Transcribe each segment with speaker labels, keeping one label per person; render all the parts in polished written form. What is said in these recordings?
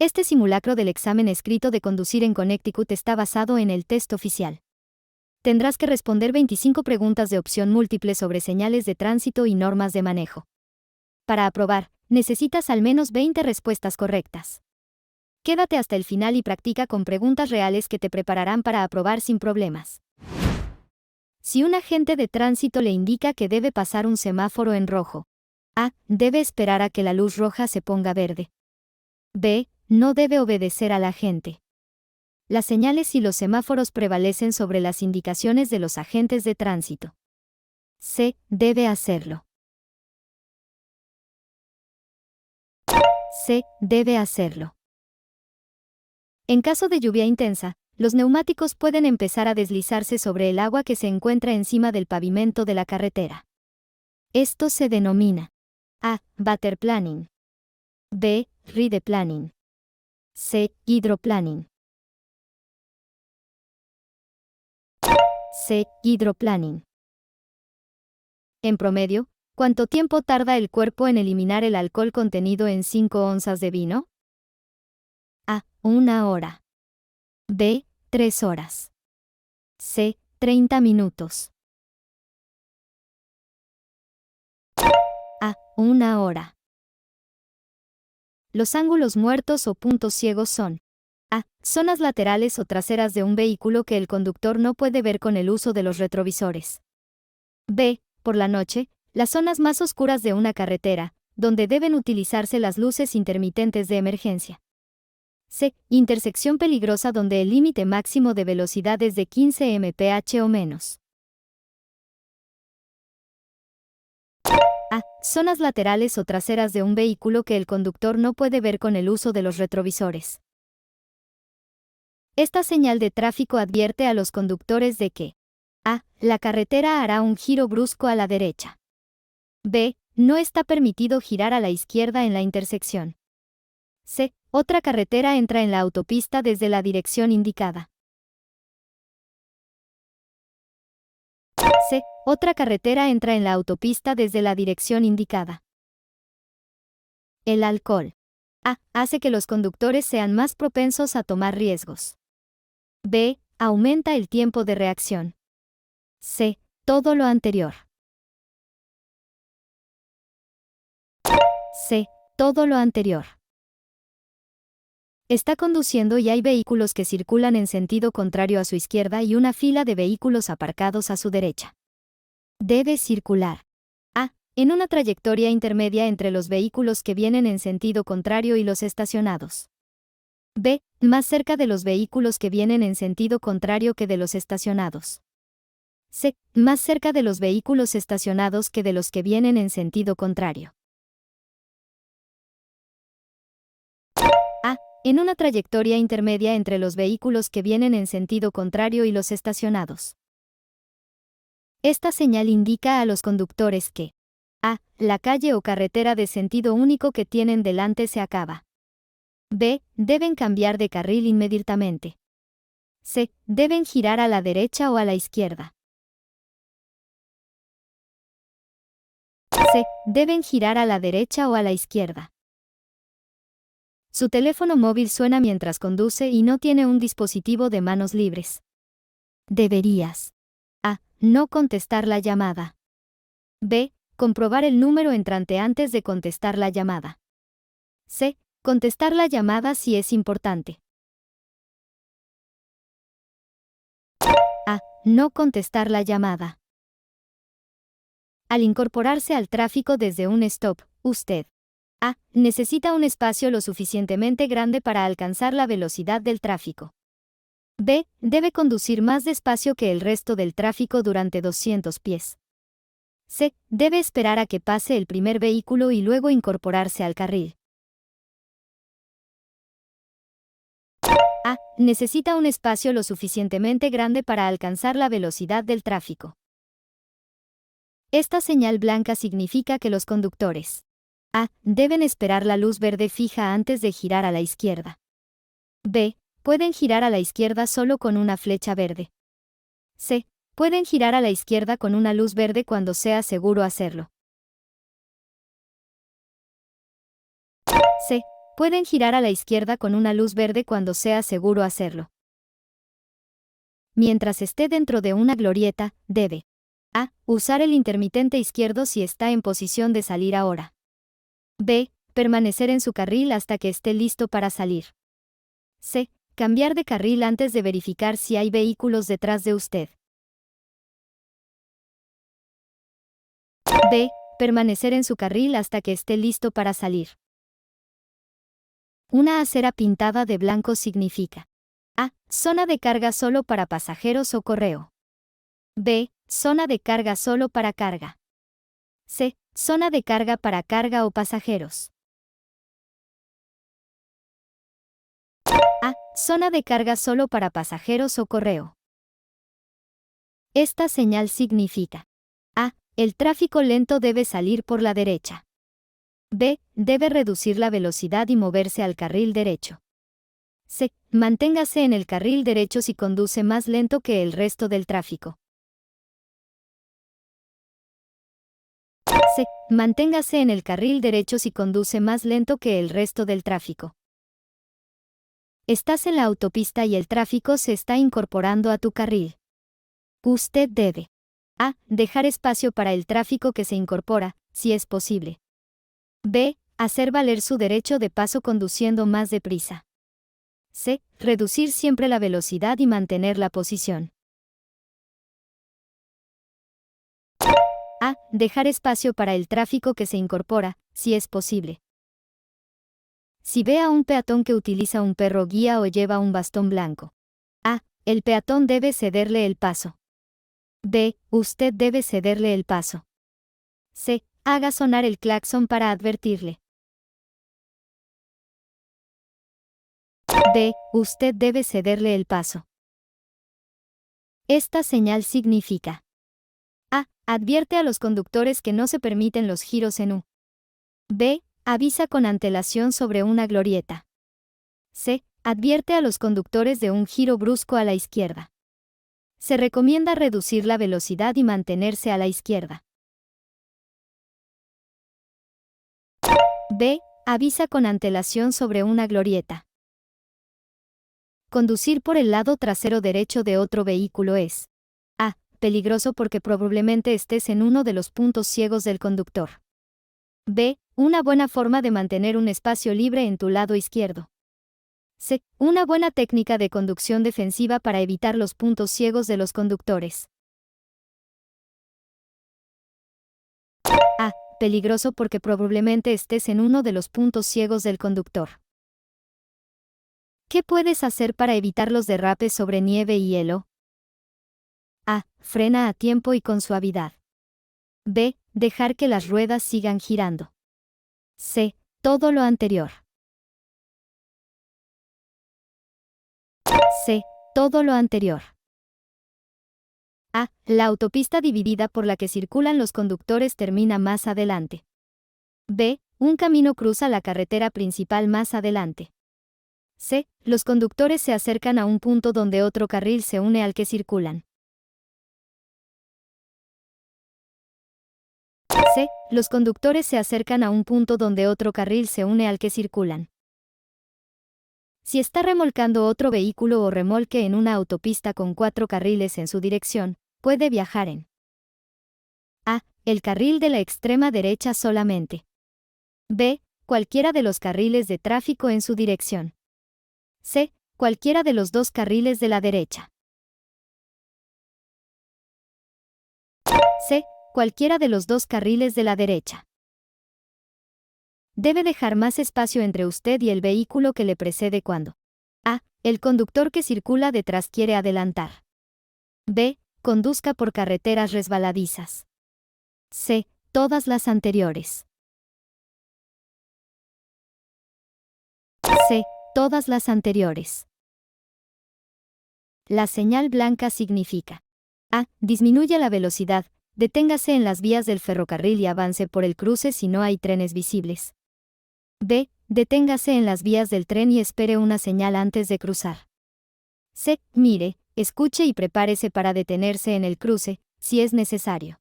Speaker 1: Este simulacro del examen escrito de conducir en Connecticut está basado en el test oficial. Tendrás que responder 25 preguntas de opción múltiple sobre señales de tránsito y normas de manejo. Para aprobar, necesitas al menos 20 respuestas correctas. Quédate hasta el final y practica con preguntas reales que te prepararán para aprobar sin problemas. Si un agente de tránsito le indica que debe pasar un semáforo en rojo, A. Debe esperar a que la luz roja se ponga verde. B. No debe obedecer al agente. Las señales y los semáforos prevalecen sobre las indicaciones de los agentes de tránsito. C. Debe hacerlo. C. Debe hacerlo. En caso de lluvia intensa, los neumáticos pueden empezar a deslizarse sobre el agua que se encuentra encima del pavimento de la carretera. Esto se denomina A. Waterplaning. B. Rideplaning. C. Hydroplaning. C. Hydroplaning. En promedio, ¿cuánto tiempo tarda el cuerpo en eliminar el alcohol contenido en 5 onzas de vino? A. 1 hora. B. 3 horas. C. 30 minutos. A. 1 hora. Los ángulos muertos o puntos ciegos son A. Zonas laterales o traseras de un vehículo que el conductor no puede ver con el uso de los retrovisores. B. Por la noche, las zonas más oscuras de una carretera, donde deben utilizarse las luces intermitentes de emergencia. C. Intersección peligrosa donde el límite máximo de velocidad es de 15 mph o menos. A. Zonas laterales o traseras de un vehículo que el conductor no puede ver con el uso de los retrovisores. Esta señal de tráfico advierte a los conductores de que A. La carretera hará un giro brusco a la derecha. B. No está permitido girar a la izquierda en la intersección. C. Otra carretera entra en la autopista desde la dirección indicada. C. Otra carretera entra en la autopista desde la dirección indicada. El alcohol. A. Hace que los conductores sean más propensos a tomar riesgos. B. Aumenta el tiempo de reacción. C. Todo lo anterior. C. Todo lo anterior. Está conduciendo y hay vehículos que circulan en sentido contrario a su izquierda y una fila de vehículos aparcados a su derecha. Debe circular. A. En una trayectoria intermedia entre los vehículos que vienen en sentido contrario y los estacionados. B. Más cerca de los vehículos que vienen en sentido contrario que de los estacionados. C. Más cerca de los vehículos estacionados que de los que vienen en sentido contrario. A. En una trayectoria intermedia entre los vehículos que vienen en sentido contrario y los estacionados. Esta señal indica a los conductores que A. La calle o carretera de sentido único que tienen delante se acaba. B. Deben cambiar de carril inmediatamente. C. Deben girar a la derecha o a la izquierda. C. Deben girar a la derecha o a la izquierda. Su teléfono móvil suena mientras conduce y no tiene un dispositivo de manos libres. Deberías A. No contestar la llamada. B. Comprobar el número entrante antes de contestar la llamada. C. Contestar la llamada si es importante. A. No contestar la llamada. Al incorporarse al tráfico desde un stop, usted A. Necesita un espacio lo suficientemente grande para alcanzar la velocidad del tráfico. B. Debe conducir más despacio que el resto del tráfico durante 200 pies. C. Debe esperar a que pase el primer vehículo y luego incorporarse al carril. A. Necesita un espacio lo suficientemente grande para alcanzar la velocidad del tráfico. Esta señal blanca significa que los conductores A. Deben esperar la luz verde fija antes de girar a la izquierda. B. Pueden girar a la izquierda solo con una flecha verde. C. Pueden girar a la izquierda con una luz verde cuando sea seguro hacerlo. C. Pueden girar a la izquierda con una luz verde cuando sea seguro hacerlo. Mientras esté dentro de una glorieta, debe A. Usar el intermitente izquierdo si está en posición de salir ahora. B. Permanecer en su carril hasta que esté listo para salir. C. Cambiar de carril antes de verificar si hay vehículos detrás de usted. B. Permanecer en su carril hasta que esté listo para salir. Una acera pintada de blanco significa A. Zona de carga solo para pasajeros o correo. B. Zona de carga solo para carga. C. Zona de carga para carga o pasajeros. A. Zona de carga solo para pasajeros o correo. Esta señal significa A. El tráfico lento debe salir por la derecha. B. Debe reducir la velocidad y moverse al carril derecho. C. Manténgase en el carril derecho si conduce más lento que el resto del tráfico. C. Manténgase en el carril derecho si conduce más lento que el resto del tráfico. Estás en la autopista y el tráfico se está incorporando a tu carril. Usted debe A. Dejar espacio para el tráfico que se incorpora, si es posible. B. Hacer valer su derecho de paso conduciendo más deprisa. C. Reducir siempre la velocidad y mantener la posición. A. Dejar espacio para el tráfico que se incorpora, si es posible. Si ve a un peatón que utiliza un perro guía o lleva un bastón blanco. A. El peatón debe cederle el paso. B. Usted debe cederle el paso. C. Haga sonar el claxon para advertirle. D. Usted debe cederle el paso. Esta señal significa A. Advierte a los conductores que no se permiten los giros en U. B. Avisa con antelación sobre una glorieta. C. Advierte a los conductores de un giro brusco a la izquierda. Se recomienda reducir la velocidad y mantenerse a la izquierda. B. Avisa con antelación sobre una glorieta. Conducir por el lado trasero derecho de otro vehículo es A. Peligroso porque probablemente estés en uno de los puntos ciegos del conductor. B. Una buena forma de mantener un espacio libre en tu lado izquierdo. C. Una buena técnica de conducción defensiva para evitar los puntos ciegos de los conductores. A. Peligroso porque probablemente estés en uno de los puntos ciegos del conductor. ¿Qué puedes hacer para evitar los derrapes sobre nieve y hielo? A. Frena a tiempo y con suavidad. B. Dejar que las ruedas sigan girando. C. Todo lo anterior. C. Todo lo anterior. A. La autopista dividida por la que circulan los conductores termina más adelante. B. Un camino cruza la carretera principal más adelante. C. Los conductores se acercan a un punto donde otro carril se une al que circulan. C. Los conductores se acercan a un punto donde otro carril se une al que circulan. Si está remolcando otro vehículo o remolque en una autopista con 4 carriles en su dirección, puede viajar en A. El carril de la extrema derecha solamente. B. Cualquiera de los carriles de tráfico en su dirección. C. Cualquiera de los 2 carriles de la derecha. C. Cualquiera de los 2 carriles de la derecha. Debe dejar más espacio entre usted y el vehículo que le precede cuando A. El conductor que circula detrás quiere adelantar. B. Conduzca por carreteras resbaladizas. C. Todas las anteriores. C. Todas las anteriores. La señal blanca significa A. Disminuya la velocidad, deténgase en las vías del ferrocarril y avance por el cruce si no hay trenes visibles. B. Deténgase en las vías del tren y espere una señal antes de cruzar. C. Mire, escuche y prepárese para detenerse en el cruce, si es necesario.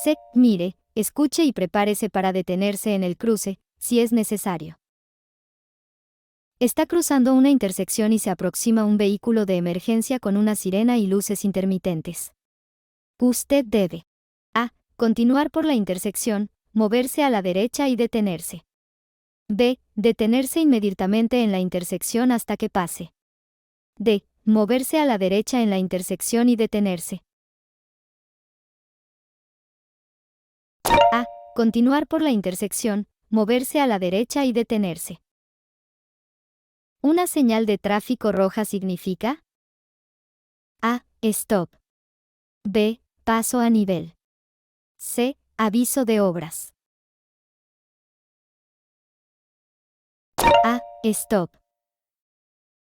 Speaker 1: C. Mire, escuche y prepárese para detenerse en el cruce, si es necesario. Está cruzando una intersección y se aproxima un vehículo de emergencia con una sirena y luces intermitentes. Usted debe A. Continuar por la intersección, moverse a la derecha y detenerse. B. Detenerse inmediatamente en la intersección hasta que pase. D. Moverse a la derecha en la intersección y detenerse. A. Continuar por la intersección, moverse a la derecha y detenerse. Una señal de tráfico roja significa A. Stop. B. Paso a nivel. C. Aviso de obras. A. Stop.